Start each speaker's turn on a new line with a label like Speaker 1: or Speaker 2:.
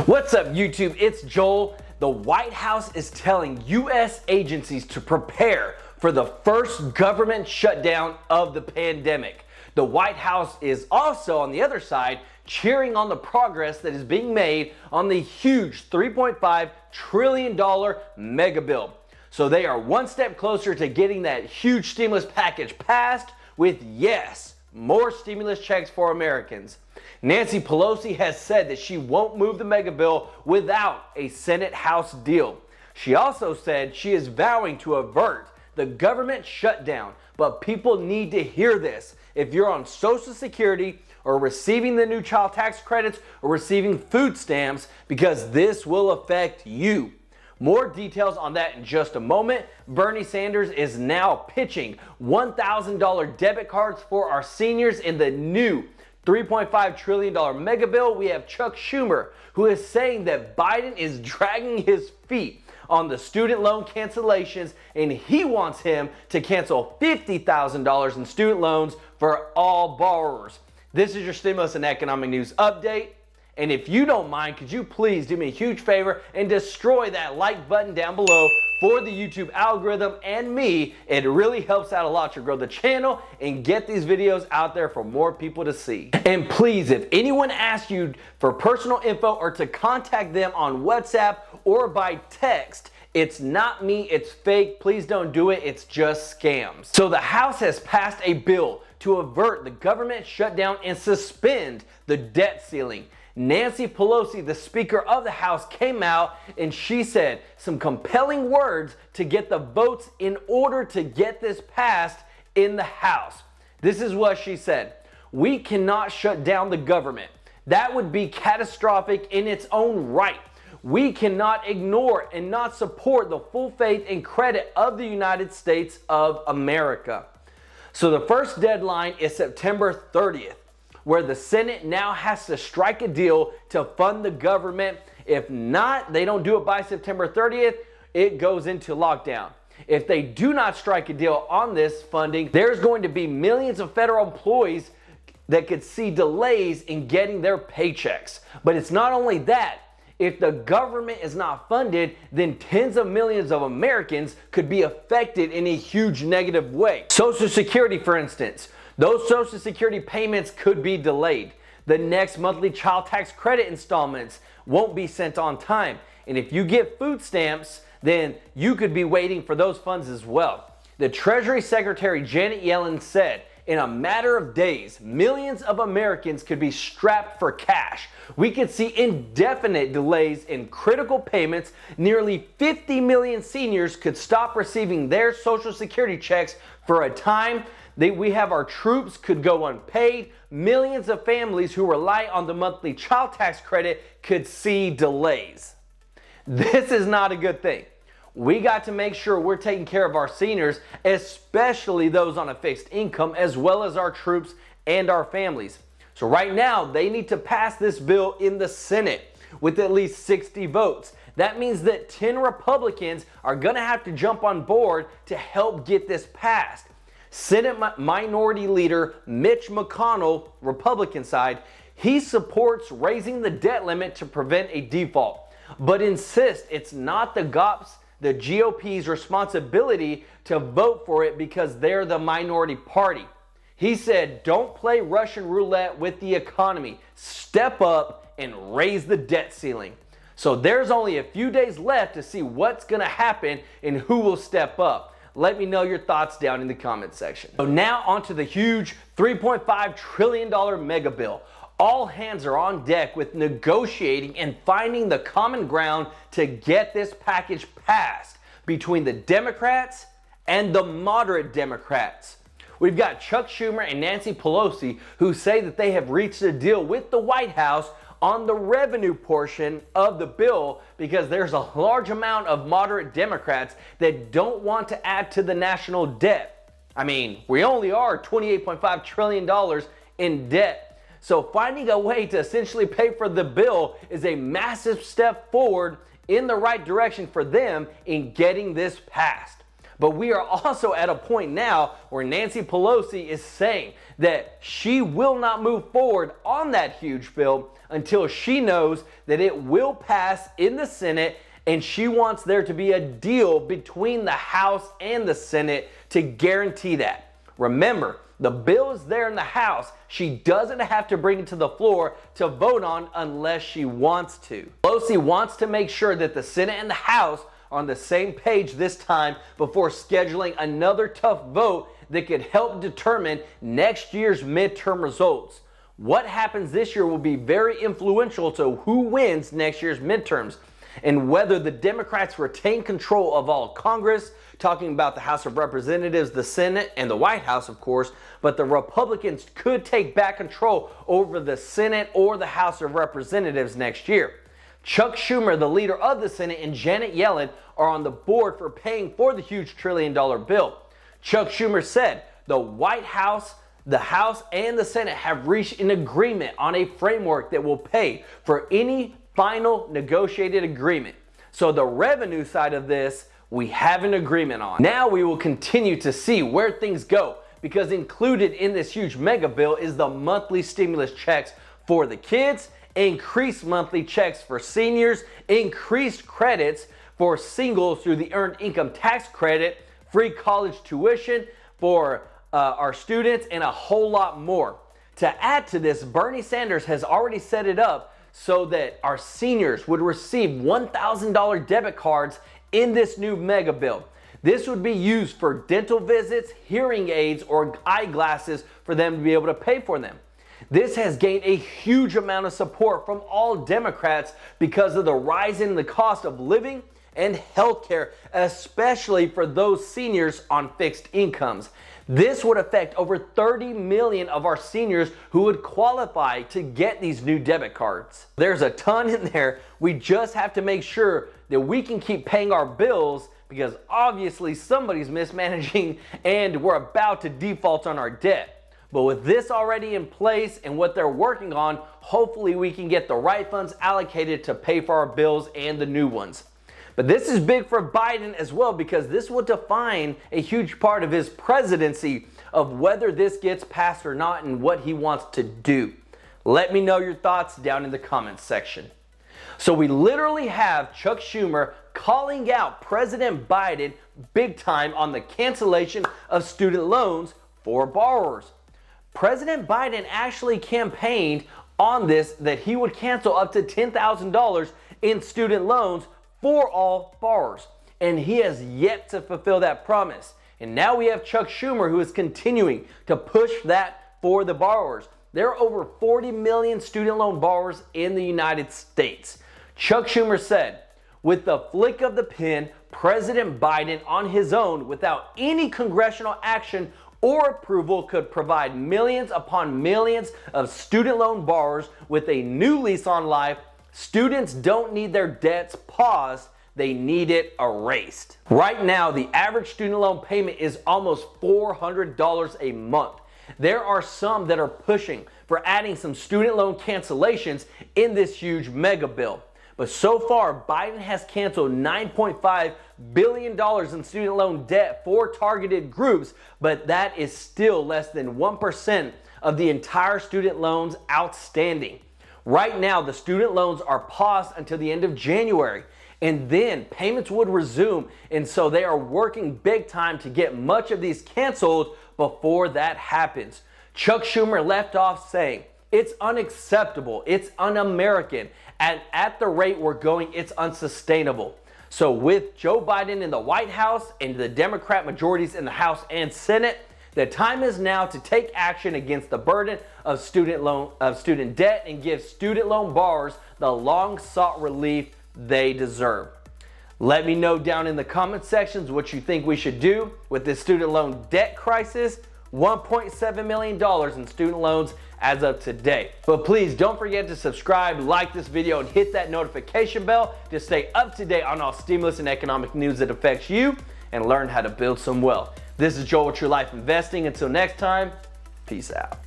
Speaker 1: What's up, YouTube? It's Joel. The White House is telling U.S. agencies to prepare for the first government shutdown of the pandemic. The White House is also, on the other side, cheering on the progress that is being made on the huge $3.5 trillion mega bill. So they are one step closer to getting that huge stimulus package passed with, yes, more stimulus checks for Americans. Nancy Pelosi has said that she won't move the mega bill without a Senate-House deal. She also said she is vowing to avert the government shutdown, but people need to hear this. If you're on Social Security or receiving the new child tax credits or receiving food stamps, because this will affect you. More details on that in just a moment. Bernie Sanders is now pitching $1,000 debit cards for our seniors in the new $3.5 trillion mega bill. We have Chuck Schumer, who is saying that Biden is dragging his feet on the student loan cancellations, and he wants him to cancel $50,000 in student loans for all borrowers. This is your stimulus and economic news update. And if you don't mind, could you please do me a huge favor and destroy that like button down below for the YouTube algorithm and me? It really helps out a lot to grow the channel and get these videos out there for more people to see. And please, if anyone asks you for personal info or to contact them on WhatsApp or by text, it's not me, it's fake. Please don't do it, it's just scams. So the House has passed a bill to avert the government shutdown and suspend the debt ceiling. Nancy Pelosi, the Speaker of the House, came out and she said some compelling words to get the votes in order to get this passed in the House. This is what she said: "We cannot shut down the government. That would be catastrophic in its own right. We cannot ignore and not support the full faith and credit of the United States of America." So the first deadline is September 30th. Where the Senate now has to strike a deal to fund the government. If not, they don't do it by September 30th, it goes into lockdown. If they do not strike a deal on this funding, there's going to be millions of federal employees that could see delays in getting their paychecks. But it's not only that. If the government is not funded, then tens of millions of Americans could be affected in a huge negative way. Social Security, for instance. Those Social Security payments could be delayed. The next monthly child tax credit installments won't be sent on time. And if you get food stamps, then you could be waiting for those funds as well. The Treasury Secretary Janet Yellen said, in a matter of days, millions of Americans could be strapped for cash. We could see indefinite delays in critical payments. Nearly 50 million seniors could stop receiving their Social Security checks for a time. We have our troops could go unpaid. Millions of families who rely on the monthly child tax credit could see delays. This is not a good thing. We got to make sure we're taking care of our seniors, especially those on a fixed income, as well as our troops and our families. So right now, they need to pass this bill in the Senate with at least 60 votes. That means that 10 Republicans are going to have to jump on board to help get this passed. Senate Minority Leader Mitch McConnell, Republican side, he supports raising the debt limit to prevent a default, but insists it's not the GOP's responsibility to vote for it because they're the minority party. He said, "Don't play Russian roulette with the economy. Step up and raise the debt ceiling." So there's only a few days left to see what's going to happen and who will step up. Let me know your thoughts down in the comments section. So now onto the huge $3.5 trillion mega bill. All hands are on deck with negotiating and finding the common ground to get this package passed between the Democrats and the moderate Democrats. We've got Chuck Schumer and Nancy Pelosi who say that they have reached a deal with the White House on the revenue portion of the bill because there's a large amount of moderate Democrats that don't want to add to the national debt. I mean, we only are $28.5 trillion in debt. So finding a way to essentially pay for the bill is a massive step forward in the right direction for them in getting this passed. But we are also at a point now where Nancy Pelosi is saying that she will not move forward on that huge bill until she knows that it will pass in the Senate, and she wants there to be a deal between the House and the Senate to guarantee that. Remember, the bill is there in the House. She doesn't have to bring it to the floor to vote on unless she wants to. Pelosi wants to make sure that the Senate and the House are on the same page this time before scheduling another tough vote that could help determine next year's midterm results. What happens this year will be very influential to who wins next year's midterms and whether the Democrats retain control of all Congress, talking about the House of Representatives, the Senate, and the White House, of course, but the Republicans could take back control over the Senate or the House of Representatives next year. Chuck Schumer, the leader of the Senate, and Janet Yellen are on the board for paying for the huge $1 trillion bill. Chuck Schumer said the White House, the House, and the Senate have reached an agreement on a framework that will pay for any final negotiated agreement. So the revenue side of this, we have an agreement on. Now we will continue to see where things go, because included in this huge mega bill is the monthly stimulus checks for the kids, increased monthly checks for seniors, increased credits for singles through the Earned Income Tax Credit, free college tuition for our students, and a whole lot more. To add to this, Bernie Sanders has already set it up so that our seniors would receive $1,000 debit cards in this new mega bill. This would be used for dental visits, hearing aids, or eyeglasses for them to be able to pay for them. This has gained a huge amount of support from all Democrats because of the rise in the cost of living and healthcare, especially for those seniors on fixed incomes. This would affect over 30 million of our seniors who would qualify to get these new debit cards. There's a ton in there. We just have to make sure that we can keep paying our bills, because obviously somebody's mismanaging and we're about to default on our debt. But with this already in place and what they're working on, hopefully we can get the right funds allocated to pay for our bills and the new ones. But this is big for Biden as well, because this will define a huge part of his presidency of whether this gets passed or not and what he wants to do. Let me know your thoughts down in the comments section. So we literally have Chuck Schumer calling out President Biden big time on the cancellation of student loans for borrowers. President Biden actually campaigned on this, that he would cancel up to $10,000 in student loans for all borrowers, and he has yet to fulfill that promise. And now we have Chuck Schumer, who is continuing to push that for the borrowers. There are over 40 million student loan borrowers in the United States. Chuck Schumer said, with the flick of the pen, President Biden on his own, without any congressional action or approval, could provide millions upon millions of student loan borrowers with a new lease on life. Students don't need their debts paused, they need it erased. Right now, the average student loan payment is almost $400 a month. There are some that are pushing for adding some student loan cancellations in this huge mega bill. But so far, Biden has canceled $9.5 billion in student loan debt for targeted groups, but that is still less than 1% of the entire student loans outstanding. Right now, the student loans are paused until the end of January, and then payments would resume, and so they are working big time to get much of these canceled before that happens. Chuck Schumer left off saying, it's unacceptable, it's un-American, and at the rate we're going, it's unsustainable. So with Joe Biden in the White House and the Democrat majorities in the House and Senate, the time is now to take action against the burden of student debt and give student loan borrowers the long-sought relief they deserve. Let me know down in the comment sections what you think we should do with this student loan debt crisis. $1.7 million in student loans as of today. But please don't forget to subscribe, like this video, and hit that notification bell to stay up to date on all stimulus and economic news that affects you and learn how to build some wealth. This is Joel with True Life Investing. Until next time, peace out.